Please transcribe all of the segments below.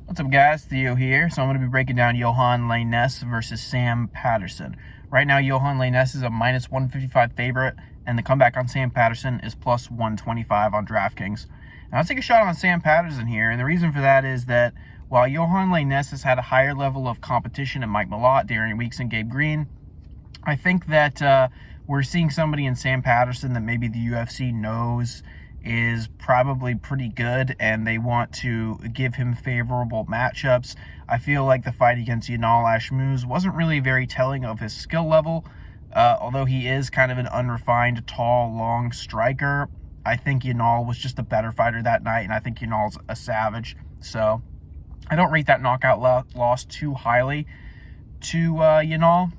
What's up, guys? Theo here. So I'm going to be breaking down Yohan Lainesse versus Sam Patterson. Right now, Yohan Lainesse is a minus 155 favorite, and the comeback on Sam Patterson is plus 125 on DraftKings. Now, let's take a shot on Sam Patterson here, and the reason for that is that while Yohan Lainesse has had a higher level of competition in Mike Malott, Darian Weeks, and Gabe Green, I think that we're seeing somebody in Sam Patterson that maybe the UFC knows is probably pretty good, and they want to give him favorable matchups. I feel like the fight against Yohan Lainesse wasn't really very telling of his skill level, although he is kind of an unrefined, tall, long striker. I think Yohan was just a better fighter that night, and I think Yohan's a savage. So I don't rate that knockout loss too highly to Yohan.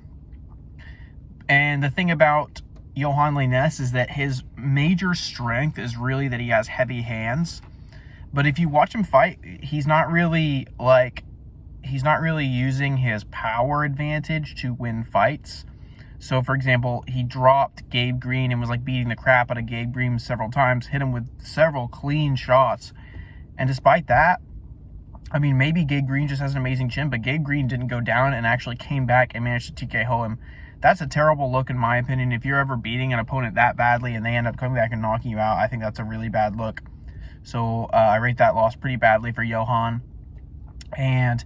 And the thing about Yohan Lainesse is that his major strength is really that he has heavy hands. But if you watch him fight, he's not really using his power advantage to win fights. So, for example, he dropped Gabe Green and was beating the crap out of Gabe Green several times, hit him with several clean shots. And despite that, I mean, maybe Gabe Green just has an amazing chin, but Gabe Green didn't go down and actually came back and managed to TKO him. That's a terrible look, in my opinion. If you're ever beating an opponent that badly and they end up coming back and knocking you out, I think that's a really bad look. So I rate that loss pretty badly for Yohan. And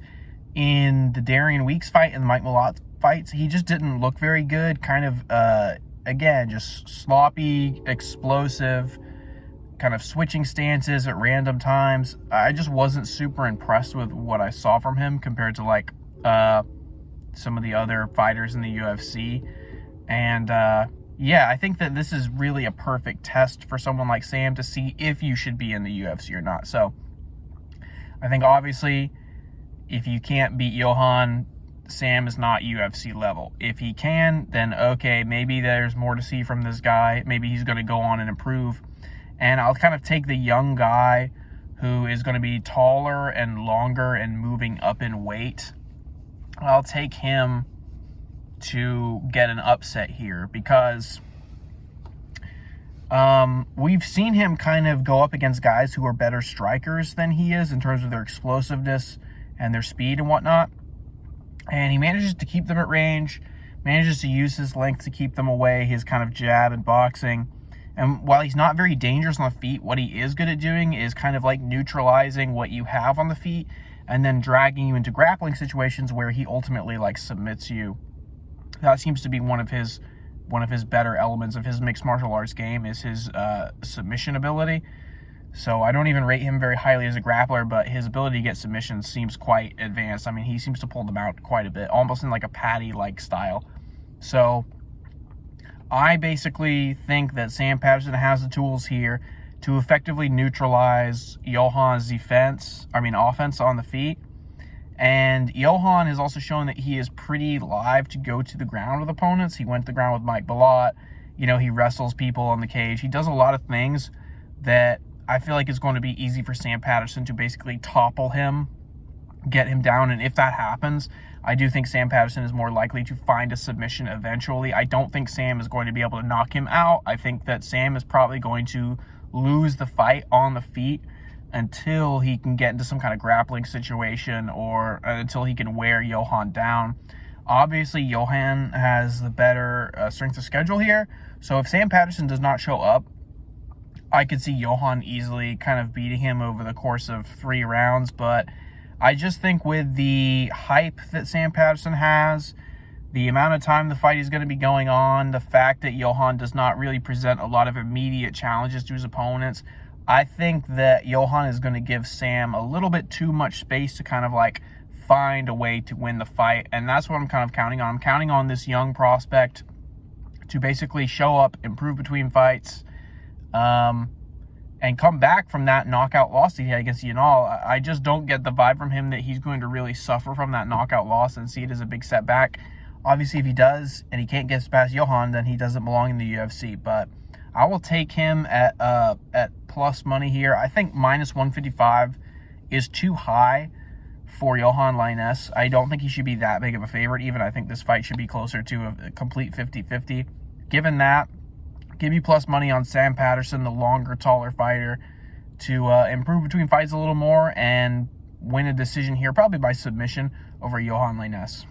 in the Darian Weeks fight and the Mike Malott fights, he just didn't look very good. Kind of, again, just sloppy, explosive, kind of switching stances at random times. I just wasn't super impressed with what I saw from him compared to some of the other fighters in the UFC. And yeah, I think that this is really a perfect test for someone like Sam to see if you should be in the UFC or not. So I think obviously if you can't beat Yohan, Sam is not UFC level. If he can, then okay, maybe there's more to see from this guy. Maybe he's going to go on and improve. And I'll kind of take the young guy who is going to be taller and longer and moving up in weight. I'll take him to get an upset here because we've seen him kind of go up against guys who are better strikers than he is in terms of their explosiveness and their speed and whatnot. And he manages to keep them at range, manages to use his length to keep them away, his kind of jab and boxing. And while he's not very dangerous on the feet, what he is good at doing is kind of neutralizing what you have on the feet and then dragging you into grappling situations where he ultimately submits you. That seems to be one of his better elements of his mixed martial arts game, is his submission ability. So I don't even rate him very highly as a grappler, but his ability to get submissions seems quite advanced. I mean, he seems to pull them out quite a bit, almost in a Patty-like style. So I basically think that Sam Patterson has the tools here to effectively neutralize Yohan's offense on the feet. And Yohan has also shown that he is pretty live to go to the ground with opponents. He went to the ground with Mike Malott. He wrestles people on the cage. He does a lot of things that I feel like is going to be easy for Sam Patterson to basically topple him, get him down. And if that happens, I do think Sam Patterson is more likely to find a submission eventually. I don't think Sam is going to be able to knock him out. I think that Sam is probably going to lose the fight on the feet until he can get into some kind of grappling situation or until he can wear Yohan down. Obviously, Yohan has the better strength of schedule here. So if Sam Patterson does not show up, I could see Yohan easily kind of beating him over the course of 3 rounds. But I just think with the hype that Sam Patterson has, the amount of time the fight is going to be going on, the fact that Yohan does not really present a lot of immediate challenges to his opponents, I think that Yohan is going to give Sam a little bit too much space to kind of find a way to win the fight. And that's what I'm kind of counting on. I'm counting on this young prospect to basically show up, improve between fights, and come back from that knockout loss he had against Yohan. I just don't get the vibe from him that he's going to really suffer from that knockout loss and see it as a big setback. Obviously, if he does and he can't get past Yohan, then he doesn't belong in the UFC. But I will take him at plus money here. I think minus 155 is too high for Yohan Lainesse. I don't think he should be that big of a favorite. Even I think this fight should be closer to a complete 50-50. Given that, give me plus money on Sam Patterson, the longer, taller fighter, to improve between fights a little more and win a decision here, probably by submission over Yohan Lainesse.